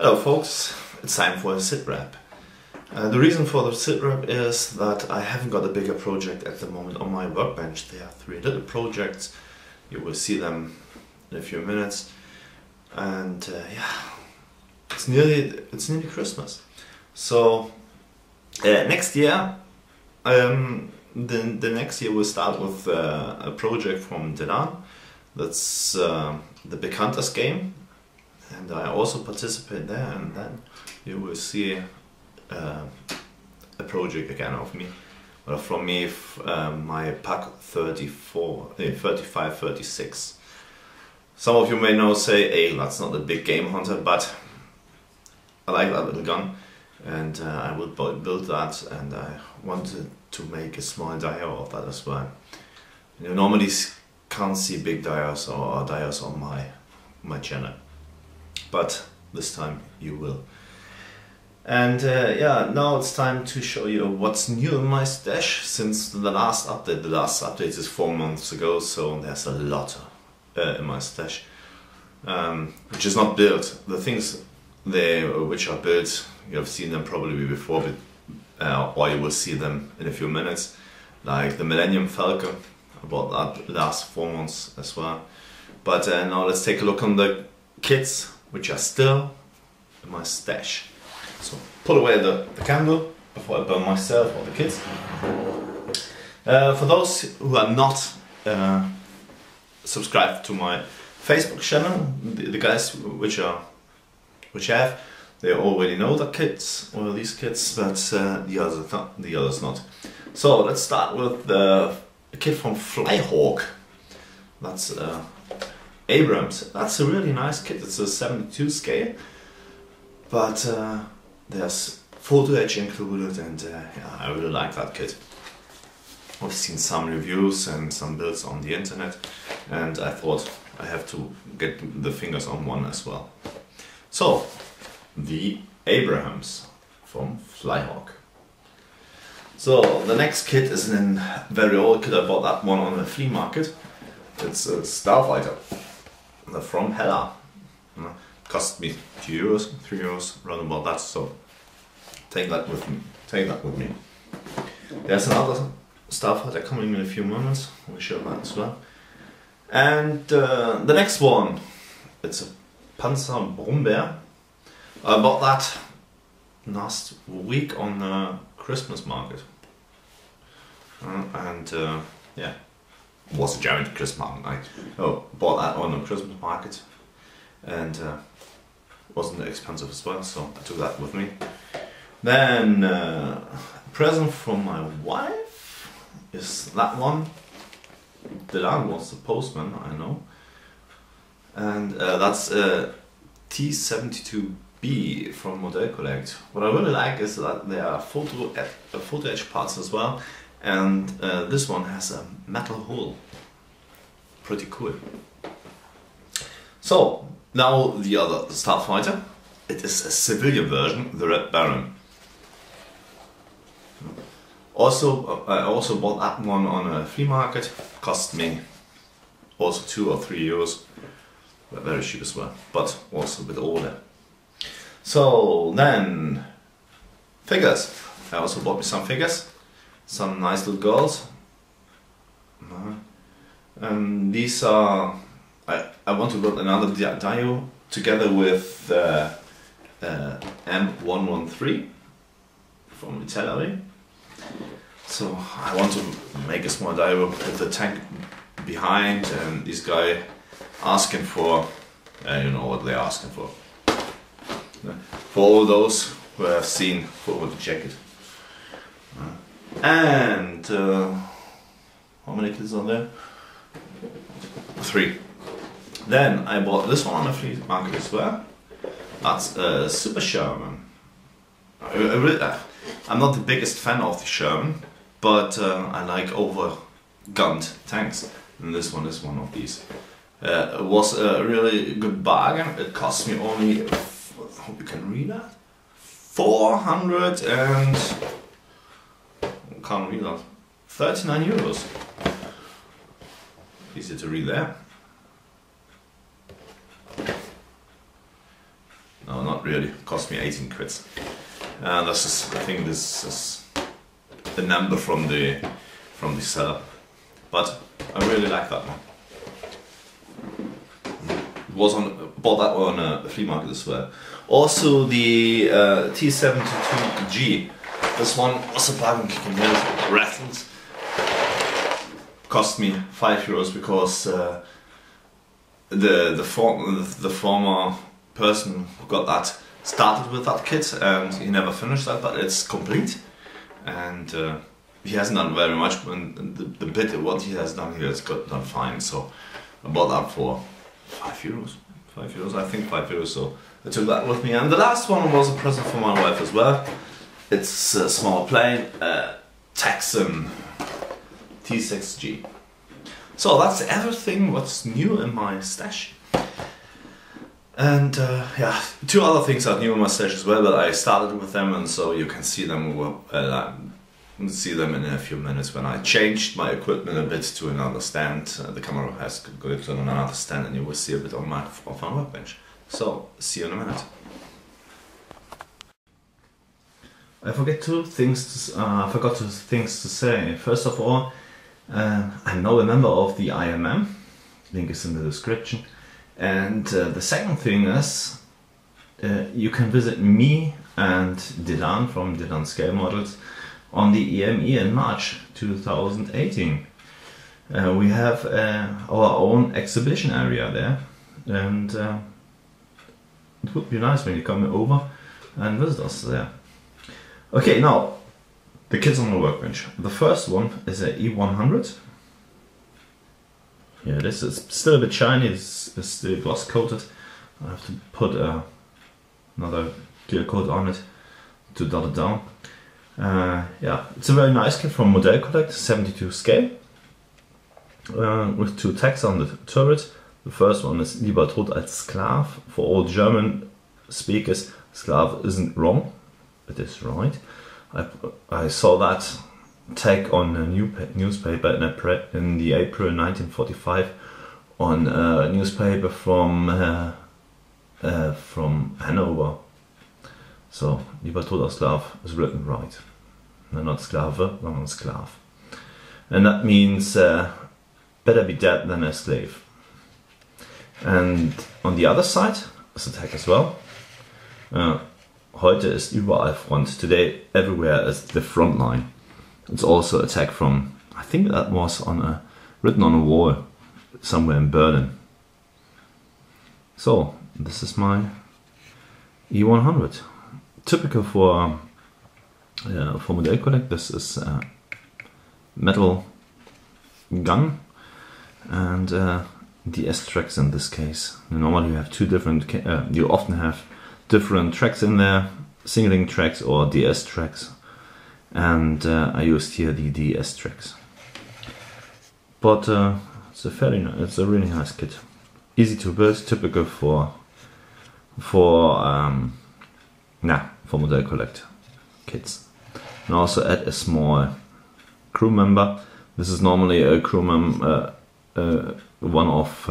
Hello folks, it's time for a Sitrep. The reason for the Sitrep is that I haven't got a bigger project at the moment on my workbench. There are 3 little projects, you will see them in a few minutes. And yeah, it's nearly Christmas. So next year, the next year we'll start with a project from DeLan. That's the Big Hunters game. And I also participate there, and then you will see a project again of me. Well, from me, my pack 35, 36. Some of you may know, say, hey, that's not a big game hunter, but I like that little gun, and I will build that, and I wanted to make a small dial of that as well. You normally can't see big dials or dials on my channel. But this time you will. And yeah, now it's time to show you what's new in my stash since the last update. The last update is 4 months ago, so there's a lot in my stash, which is not built. The things which are built, you have seen them probably before, but, or you will see them in a few minutes, like the Millennium Falcon. I bought that last 4 months as well. But now let's take a look on the kits which are still in my stash. So put away the candle before I burn myself or the kids. For those who are not subscribed to my Facebook channel, the guys which have, they already know the kits or these kits, but the others not. So let's start with the kit from Flyhawk. That's Abrams. That's a really nice kit. It's a 72 scale, but there's photo etch included, and yeah, I really like that kit. I've seen some reviews and some builds on the internet, and I thought I have to get the fingers on one as well. So, the Abrams from Flyhawk. So the next kit is a very old kit. I bought that one on a flea market. It's a Starfighter from Hella. Cost me 2 euros, 3 euros, around about that. So take that with me. There's another Starfighter coming in a few moments. We'll show that as well. And the next one, it's a Panzer Brombeer. I bought that last week on the Christmas market. Yeah. Was a giant Christmas market. I bought that on a Christmas market, and wasn't expensive as well, so I took that with me. Then a present from my wife is that one. DeLan was the postman, I know, and that's a T72B from Model Collect. What I really like is that there are photo etch parts as well. And this one has a metal hull. Pretty cool. So, now the other Starfighter. It is a civilian version, the Red Baron. Also, I also bought that one on a flea market. Cost me also 2 or 3 euros. But very cheap as well, but also a bit older. So, then figures. I also bought me some figures. Some nice little girls. And these are, I want to build another Dio together with M113 from Italy. So I want to make a small Dio with the tank behind, and this guy asking for, you know what they're asking for. For all those who have seen Forward the Jacket. And how many kids are there? 3. Then I bought this one on the flea market as well. That's a Super Sherman. I'm not the biggest fan of the Sherman, but I like overgunned tanks, and this one is one of these. It was a really good bargain. It cost me only, I hope you can read that, 400 and can't read that. 39 euros. Easy to read there. No, not not really. It cost me 18 quid. And this is, I think this is the number from the seller. But I really like that one. Bought that one on a flea market as well. Also the T72G. This one was a bargain kicking build. Rattles. Cost me €5 because the former person who got that started with that kit and he never finished that, but it's complete. And he hasn't done very much, and the bit what he has done here is done fine. So I bought that for €5. I think €5. So I took that with me. And the last one was a present for my wife as well. It's a small plane, Texan T6G. So that's everything what's new in my stash. And yeah, two other things are new in my stash as well, but I started with them, and so you can see them. See them in a few minutes when I changed my equipment a bit to another stand. The camera has got on another stand, and you will see a bit on my workbench. So see you in a minute. I forgot two things to say. First of all, I'm now a member of the IMM. Link is in the description. And the second thing is, you can visit me and DeLan from DeLan Scale Models on the EME in March 2018. We have our own exhibition area there, and it would be nice when you come over and visit us there. Okay, now the kits on the workbench. The first one is a E100. Here it is. It's still a bit shiny, it's still gloss coated. I have to put another clear coat on it to dot it down. Yeah, it's a very nice kit from Model Collect, 72 scale, with two tags on the turret. The first one is Lieber tot als Sklav. For all German speakers, Sklav isn't wrong, it is right. I saw that tag on a newspaper in the April 1945 on a newspaper from Hanover. So, Lieber tot als Sklav is written right. No, not Sklave, but Sklav. And that means better be dead than a slave. And on the other side is a tag as well. Heute ist überall Front. Today everywhere is the front line. It's also a tag from, I think that was written on a wall somewhere in Berlin. So this is my E100. Typical for Model Collect. This is a metal gun and DS tracks in this case. Normally you have two different, you often have different tracks in there, singling tracks or DS tracks, and I used here the DS tracks. But it's a really nice kit, easy to build, typical for Model Collect kits. And also add a small crew member. This is normally a crew member, one off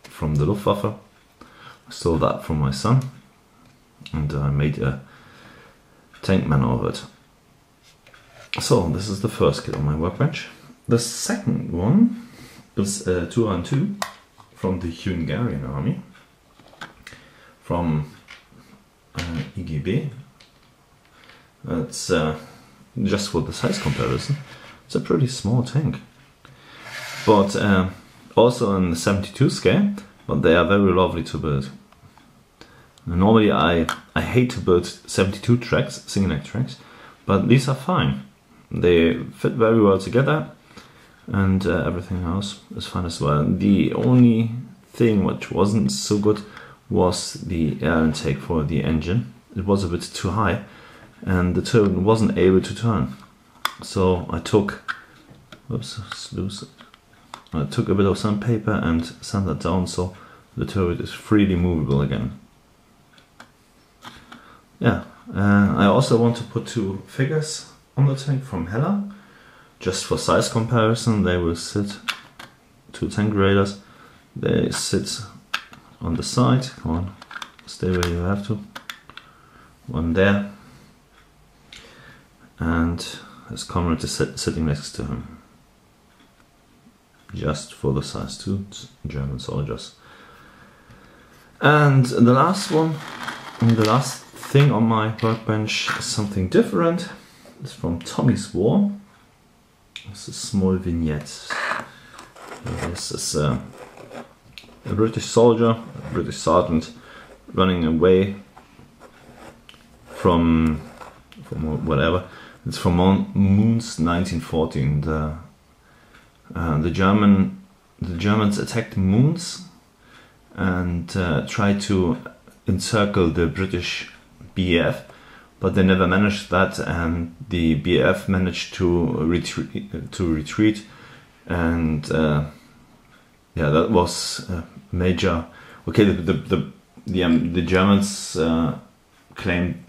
from the Luftwaffe. I stole that from my son, and I made a tank man of it. So this is the first kit on my workbench. The second one is a 2-on-2 from the Hungarian army, from EGB. It's just for the size comparison, it's a pretty small tank, but also in the 72 scale, but they are very lovely to build. Normally I hate to build 72 tracks, single tracks, but these are fine. They fit very well together, and everything else is fine as well. The only thing which wasn't so good was the air intake for the engine. It was a bit too high, and the turret wasn't able to turn. So I took, I took a bit of sandpaper and sand that down so the turret is freely movable again. Yeah, I also want to put two figures on the tank from Hella, just for size comparison. They will sit, two tank raiders, they sit on the side, come on, stay where you have to. One there, and his comrade is sitting next to him, just for the size 2 German soldiers. And the last one, and the last thing on my workbench is something different. It's from Tommy's War. It's a small vignette. This is a British soldier, a British sergeant, running away from whatever. It's from Mons 1914. The Germans attacked Mons and tried to encircle the British BAF, but they never managed that, and the BAF managed to retreat, and yeah, that was major. Okay, the Germans claimed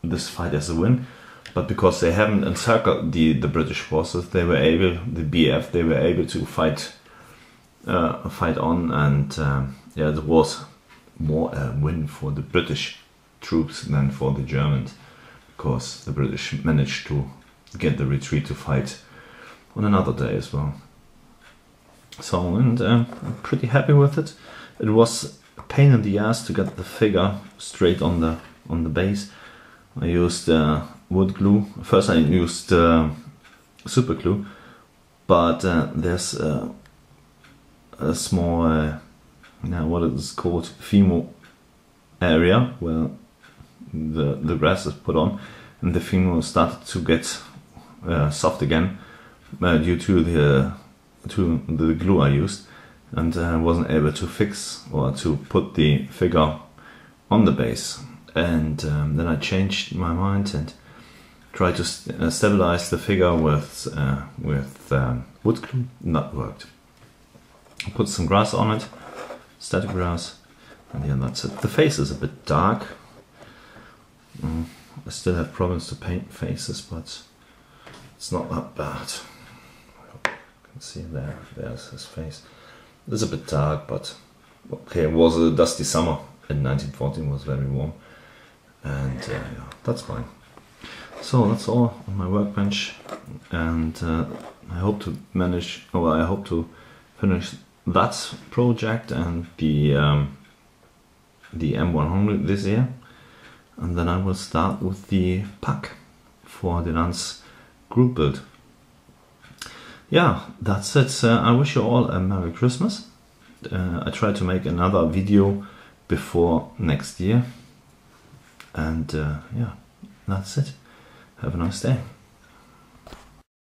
this fight as a win, but because they haven't encircled the British forces, they were able, the BAF, they were able to fight on, and yeah, it was more a win for the British troops than for the Germans, because the British managed to get the retreat to fight on another day as well. So, and I'm pretty happy with it. It was a pain in the ass to get the figure straight on the base. I used wood glue. First I used super glue, but there's a small, what it is called, femur area where the grass is put on, and the femur started to get soft again due to the glue I used, and I wasn't able to fix or to put the figure on the base. And then I changed my mind and tried to stabilize the figure with wood glue. Not worked. I put some grass on it, static grass, and yeah, that's it. The face is a bit dark. I still have problems to paint faces, but it's not that bad. I hope you can see there's his face. It's a bit dark, but okay, it was a dusty summer in 1914, was very warm, and yeah, that's fine. So that's all on my workbench, and I hope to manage, or I hope to finish that project and the M100 this year, and then I will start with the pack for DeLan's group build. Yeah, that's it. I wish you all a Merry Christmas. I try to make another video before next year, and yeah, that's it. Have a nice day.